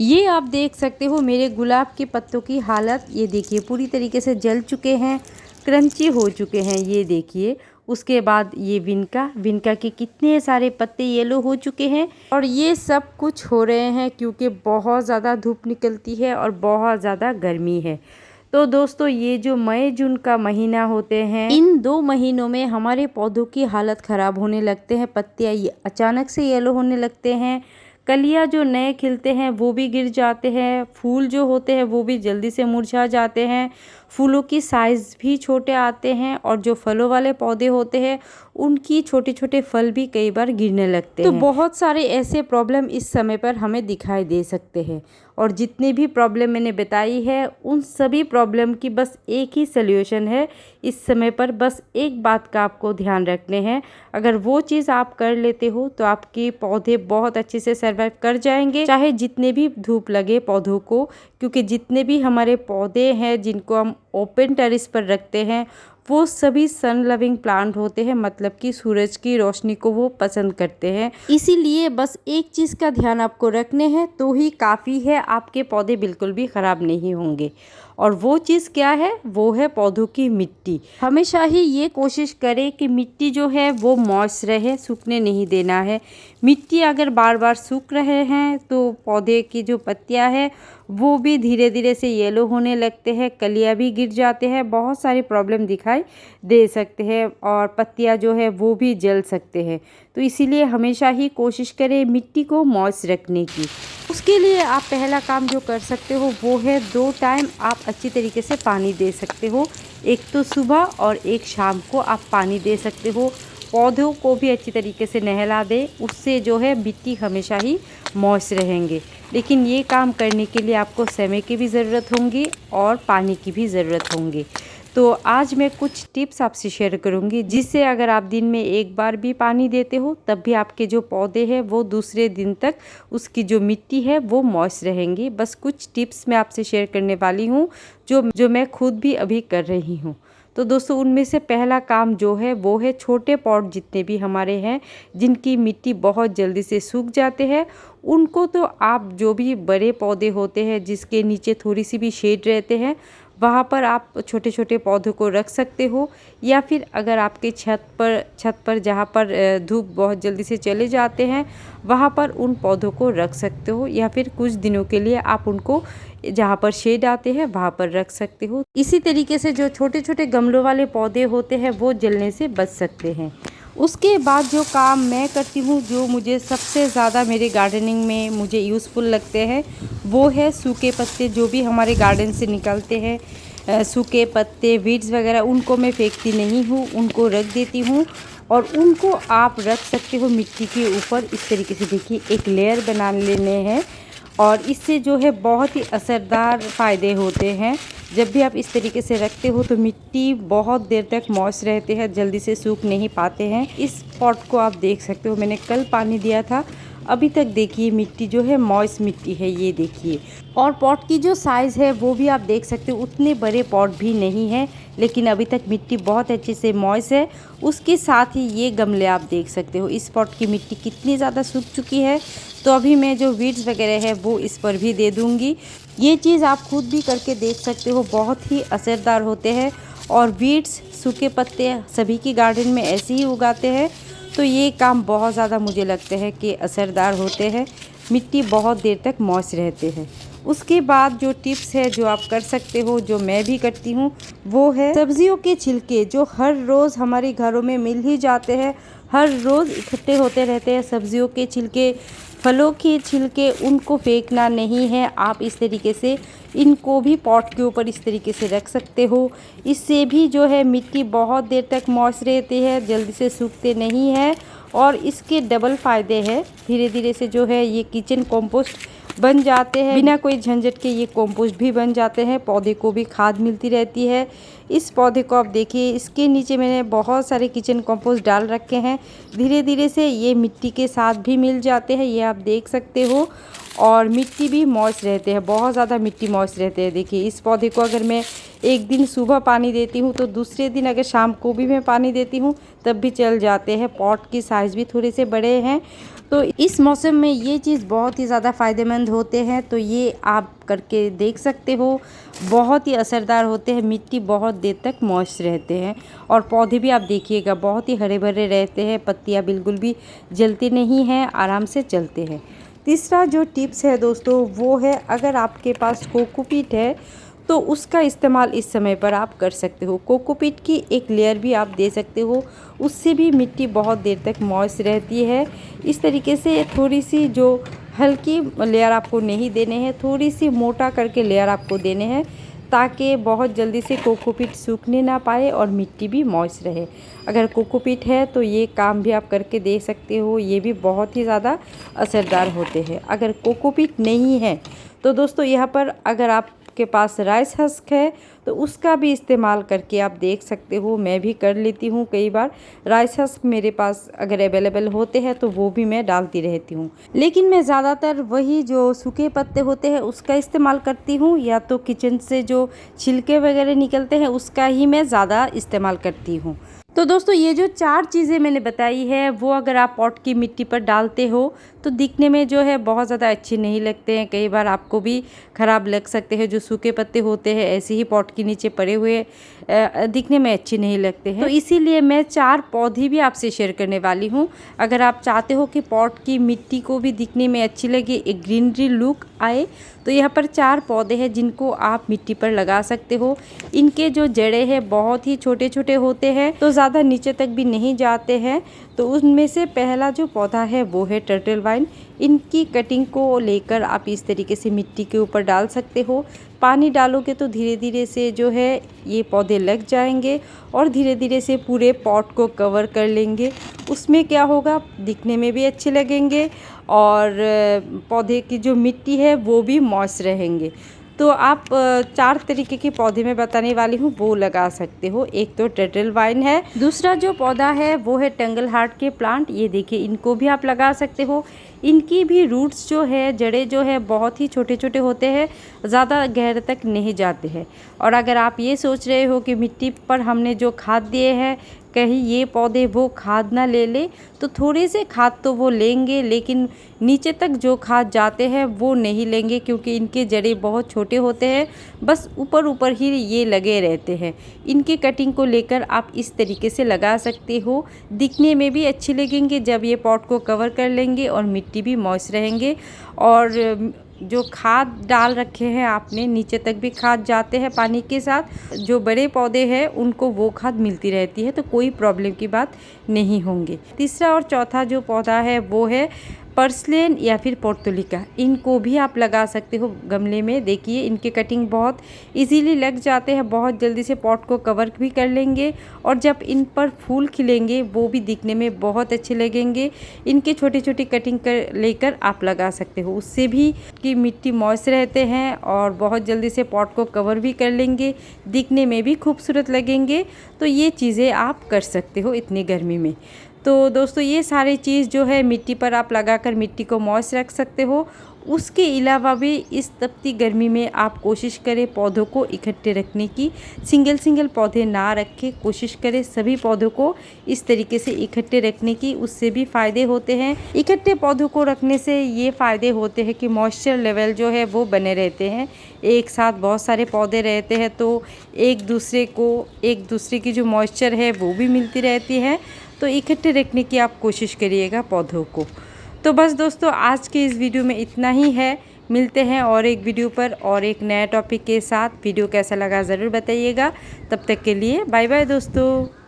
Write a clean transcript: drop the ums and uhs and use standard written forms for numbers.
ये आप देख सकते हो मेरे गुलाब के पत्तों की हालत। ये देखिए पूरी तरीके से जल चुके हैं, क्रंची हो चुके हैं। ये देखिए उसके बाद ये विनका के कितने सारे पत्ते येलो हो चुके हैं। और ये सब कुछ हो रहे हैं क्योंकि बहुत ज़्यादा धूप निकलती है और बहुत ज़्यादा गर्मी है। तो दोस्तों ये जो मई जून का महीना होते हैं, इन 2 महीनों में हमारे पौधों की हालत ख़राब होने लगते हैं। पत्तियाँ ये अचानक से येलो होने लगते हैं, कलियाँ जो नए खिलते हैं वो भी गिर जाते हैं, फूल जो होते हैं वो भी जल्दी से मुरझा जाते हैं, फूलों की साइज़ भी छोटे आते हैं और जो फलों वाले पौधे होते हैं उनकी छोटे छोटे फल भी कई बार गिरने लगते हैं। तो बहुत सारे ऐसे प्रॉब्लम इस समय पर हमें दिखाई दे सकते हैं और जितनी भी प्रॉब्लम मैंने बताई है उन सभी प्रॉब्लम की बस एक ही सल्यूशन है। इस समय पर बस एक बात का आपको ध्यान रखने हैं, अगर वो चीज़ आप कर लेते हो तो आपके पौधे बहुत अच्छे से सर्वाइव कर जाएंगे, चाहे जितने भी धूप लगे पौधों को। क्योंकि जितने भी हमारे पौधे हैं जिनको हम ओपन टेरेस पर रखते हैं वो सभी सन लविंग प्लांट होते हैं, मतलब कि सूरज की रोशनी को वो पसंद करते हैं। इसीलिए बस एक चीज़ का ध्यान आपको रखने हैं तो ही काफ़ी है, आपके पौधे बिल्कुल भी ख़राब नहीं होंगे। और वो चीज़ क्या है, वो है पौधों की मिट्टी। हमेशा ही ये कोशिश करें कि मिट्टी जो है वो मॉइस्ट रहे, सूखने नहीं देना है। मिट्टी अगर बार बार सूख रहे हैं तो पौधे की जो पत्तियां हैं वो भी धीरे धीरे से येलो होने लगते हैं, कलियां भी गिर जाते हैं, बहुत सारी प्रॉब्लम दिखाई दे सकते हैं और पत्तियां जो है वो भी जल सकते हैं। तो इसीलिए हमेशा ही कोशिश करें मिट्टी को मॉइस्ट रखने की। उसके लिए आप पहला काम जो कर सकते हो वो है 2 टाइम आप अच्छी तरीके से पानी दे सकते हो। एक तो सुबह और एक शाम को आप पानी दे सकते हो। पौधों को भी अच्छी तरीके से नहला दे, उससे जो है मिट्टी हमेशा ही मॉइस्ट रहेंगे। लेकिन ये काम करने के लिए आपको समय की भी ज़रूरत होगी और पानी की भी ज़रूरत होगी। तो आज मैं कुछ टिप्स आपसे शेयर करूंगी जिससे अगर आप दिन में एक बार भी पानी देते हो तब भी आपके जो पौधे हैं वो दूसरे दिन तक उसकी जो मिट्टी है वो मॉइस्ट रहेंगी। बस कुछ टिप्स मैं आपसे शेयर करने वाली हूँ जो मैं खुद भी अभी कर रही हूँ। तो दोस्तों उनमें से पहला काम जो है वो है छोटे पॉट जितने भी हमारे हैं जिनकी मिट्टी बहुत जल्दी से सूख जाते हैं उनको तो आप जो भी बड़े पौधे होते हैं जिसके नीचे थोड़ी सी भी शेड रहते हैं वहाँ पर आप छोटे छोटे पौधों को रख सकते हो। या फिर अगर आपके छत पर जहाँ पर धूप बहुत जल्दी से चले जाते हैं वहाँ पर उन पौधों को रख सकते हो, या फिर कुछ दिनों के लिए आप उनको जहाँ पर शेड आते हैं वहाँ पर रख सकते हो। इसी तरीके से जो छोटे छोटे गमलों वाले पौधे होते हैं वो जलने से बच सकते हैं। उसके बाद जो काम मैं करती हूँ जो मुझे सबसे ज़्यादा मेरे गार्डनिंग में मुझे यूज़फुल लगते हैं वो है सूखे पत्ते जो भी हमारे गार्डन से निकलते हैं। सूखे पत्ते वीड्स वगैरह उनको मैं फेंकती नहीं हूँ, उनको रख देती हूँ और उनको आप रख सकते हो मिट्टी के ऊपर। इस तरीके से देखिए एक लेयर बना लेने हैं और इससे जो है बहुत ही असरदार फ़ायदे होते हैं। जब भी आप इस तरीके से रखते हो तो मिट्टी बहुत देर तक मॉइस्ट रहते हैं, जल्दी से सूख नहीं पाते हैं। इस पॉट को आप देख सकते हो, मैंने कल पानी दिया था, अभी तक देखिए मिट्टी जो है मॉइस्ट मिट्टी है, ये देखिए। और पॉट की जो साइज़ है वो भी आप देख सकते हो, उतने बड़े पॉट भी नहीं है लेकिन अभी तक मिट्टी बहुत अच्छे से मॉइस्ट है। उसके साथ ही ये गमले आप देख सकते हो, इस पॉट की मिट्टी कितनी ज़्यादा सूख चुकी है। तो अभी मैं जो वीड्स वगैरह है वो इस पर भी दे दूँगी। ये चीज़ आप खुद भी करके देख सकते हो, बहुत ही असरदार होते हैं। और वीड्स सूखे पत्ते सभी की गार्डन में ऐसे ही उगाते हैं तो ये काम बहुत ज़्यादा मुझे लगता है कि असरदार होते हैं, मिट्टी बहुत देर तक मॉइस्ट रहते हैं। उसके बाद जो टिप्स है जो आप कर सकते हो, जो मैं भी करती हूँ, वो है सब्जियों के छिलके जो हर रोज़ हमारे घरों में मिल ही जाते हैं, हर रोज़ इकट्ठे होते रहते हैं। सब्जियों के छिलके, फलों के छिलके, उनको फेंकना नहीं है। आप इस तरीके से इनको भी पॉट के ऊपर इस तरीके से रख सकते हो। इससे भी जो है मिट्टी बहुत देर तक मॉइस्ट रहती है, जल्दी से सूखते नहीं है और इसके डबल फ़ायदे हैं। धीरे धीरे से जो है ये किचन कंपोस्ट बन जाते हैं, बिना कोई झंझट के ये कंपोस्ट भी बन जाते हैं, पौधे को भी खाद मिलती रहती है। इस पौधे को आप देखिए, इसके नीचे मैंने बहुत सारे किचन कंपोस्ट डाल रखे हैं, धीरे धीरे से ये मिट्टी के साथ भी मिल जाते हैं, ये आप देख सकते हो। और मिट्टी भी मॉइस्ट रहते हैं, बहुत ज़्यादा मिट्टी मॉइस्ट रहते हैं। देखिए इस पौधे को अगर मैं एक दिन सुबह पानी देती हूँ तो दूसरे दिन अगर शाम को भी मैं पानी देती हूँ तब भी चल जाते हैं। पॉट की साइज़ भी थोड़े से बड़े हैं तो इस मौसम में ये चीज़ बहुत ही ज़्यादा फ़ायदेमंद होते हैं। तो ये आप करके देख सकते हो, बहुत ही असरदार होते हैं। मिट्टी बहुत देर तक मॉइस्ट रहते हैं और पौधे भी आप देखिएगा बहुत ही हरे भरे रहते हैं, पत्तियां बिल्कुल भी जलती नहीं हैं, आराम से चलते हैं। तीसरा जो टिप्स है दोस्तों वो है, अगर आपके पास कोकोपीट है तो उसका इस्तेमाल इस समय पर आप कर सकते हो। कोकोपीट की एक लेयर भी आप दे सकते हो, उससे भी मिट्टी बहुत देर तक मॉइस्ट रहती है। इस तरीके से थोड़ी सी जो हल्की लेयर आपको नहीं देने हैं, थोड़ी सी मोटा करके लेयर आपको देने हैं, ताकि बहुत जल्दी से कोकोपीट सूखने ना पाए और मिट्टी भी मॉइस्ट रहे। अगर कोकोपीट है तो ये काम भी आप करके दे सकते हो, ये भी बहुत ही ज़्यादा असरदार होते हैं। अगर कोकोपीट नहीं है तो दोस्तों यहाँ पर अगर आपके पास राइस हस्क है तो उसका भी इस्तेमाल करके आप देख सकते हो। मैं भी कर लेती हूँ कई बार, राइस हस्क मेरे पास अगर अवेलेबल होते हैं तो वो भी मैं डालती रहती हूँ। लेकिन मैं ज़्यादातर वही जो सूखे पत्ते होते हैं उसका इस्तेमाल करती हूँ, या तो किचन से जो छिलके वगैरह निकलते हैं उसका ही मैं ज़्यादा इस्तेमाल करती हूँ। तो दोस्तों ये जो 4 चीज़ें मैंने बताई है वो अगर आप पॉट की मिट्टी पर डालते हो तो दिखने में जो है बहुत ज़्यादा अच्छे नहीं लगते हैं, कई बार आपको भी ख़राब लग सकते हैं। जो सूखे पत्ते होते हैं ऐसे ही पॉट के नीचे पड़े हुए दिखने में अच्छे नहीं लगते हैं। तो इसीलिए मैं 4 पौधे भी आपसे शेयर करने वाली हूँ। अगर आप चाहते हो कि पॉट की मिट्टी को भी दिखने में अच्छी लगे, एक ग्रीनरी लुक आए, तो यहाँ पर 4 पौधे हैं जिनको आप मिट्टी पर लगा सकते हो। इनके जो जड़ें हैं बहुत ही छोटे छोटे होते हैं, तो ज़्यादा नीचे तक भी नहीं जाते हैं। तो उनमें से पहला जो पौधा है वो है टर्टल वाइन। इनकी कटिंग को लेकर आप इस तरीके से मिट्टी के ऊपर डाल सकते हो। पानी डालोगे तो धीरे धीरे से जो है ये पौधे लग जाएंगे और धीरे धीरे से पूरे पॉट को कवर कर लेंगे। उसमें क्या होगा, दिखने में भी अच्छे लगेंगे और पौधे की जो मिट्टी है वो भी मॉइस्ट रहेंगे। तो आप 4 तरीके के पौधे मैं बताने वाली हूँ वो लगा सकते हो। एक तो टर्टल वाइन है, दूसरा जो पौधा है वो है टंगल हार्ट के प्लांट। ये देखिए, इनको भी आप लगा सकते हो। इनकी भी रूट्स जो है, जड़ें जो है बहुत ही छोटे छोटे होते हैं, ज़्यादा गहरे तक नहीं जाते हैं। और अगर आप ये सोच रहे हो कि मिट्टी पर हमने जो खाद दिए हैं कहीं ये पौधे वो खाद ना ले ले, तो थोड़ी से खाद तो वो लेंगे, लेकिन नीचे तक जो खाद जाते हैं वो नहीं लेंगे, क्योंकि इनके जड़ें बहुत छोटे होते हैं, बस ऊपर ऊपर ही ये लगे रहते हैं। इनकी कटिंग को लेकर आप इस तरीके से लगा सकते हो, दिखने में भी अच्छे लगेंगे जब ये पॉट को कवर कर लेंगे और मिट्टी भी मॉइस्ट रहेंगे। और जो खाद डाल रखे हैं आपने, नीचे तक भी खाद जाते हैं पानी के साथ। जो बड़े पौधे हैं उनको वो खाद मिलती रहती है, तो कोई प्रॉब्लम की बात नहीं होंगे। तीसरा और चौथा जो पौधा है वो है पर्सलेन या फिर पोर्तुलिका। इनको भी आप लगा सकते हो गमले में। देखिए, इनके कटिंग बहुत इजीली लग जाते हैं, बहुत जल्दी से पॉट को कवर भी कर लेंगे और जब इन पर फूल खिलेंगे वो भी दिखने में बहुत अच्छे लगेंगे। इनके छोटी छोटी कटिंग कर लेकर आप लगा सकते हो, उससे भी कि मिट्टी मॉइस्ट रहते हैं और बहुत जल्दी से पॉट को कवर भी कर लेंगे, दिखने में भी खूबसूरत लगेंगे। तो ये चीज़ें आप कर सकते हो इतनी गर्मी में। तो दोस्तों ये सारी चीज़ जो है मिट्टी पर आप लगाकर मिट्टी को मॉइस्ट रख सकते हो। उसके अलावा भी इस तपती गर्मी में आप कोशिश करें पौधों को इकट्ठे रखने की, सिंगल सिंगल पौधे ना रखें, कोशिश करें सभी पौधों को इस तरीके से इकट्ठे रखने की, उससे भी फ़ायदे होते हैं। इकट्ठे पौधों को रखने से ये फ़ायदे होते हैं कि मॉइस्चर लेवल जो है वो बने रहते हैं। एक साथ बहुत सारे पौधे रहते हैं तो एक दूसरे की जो मॉइस्चर है वो भी मिलती रहती है। तो इकट्ठे रखने की आप कोशिश करिएगा पौधों को। तो बस दोस्तों आज के इस वीडियो में इतना ही है। मिलते हैं और एक वीडियो पर और एक नया टॉपिक के साथ। वीडियो कैसा लगा ज़रूर बताइएगा। तब तक के लिए बाय बाय दोस्तों।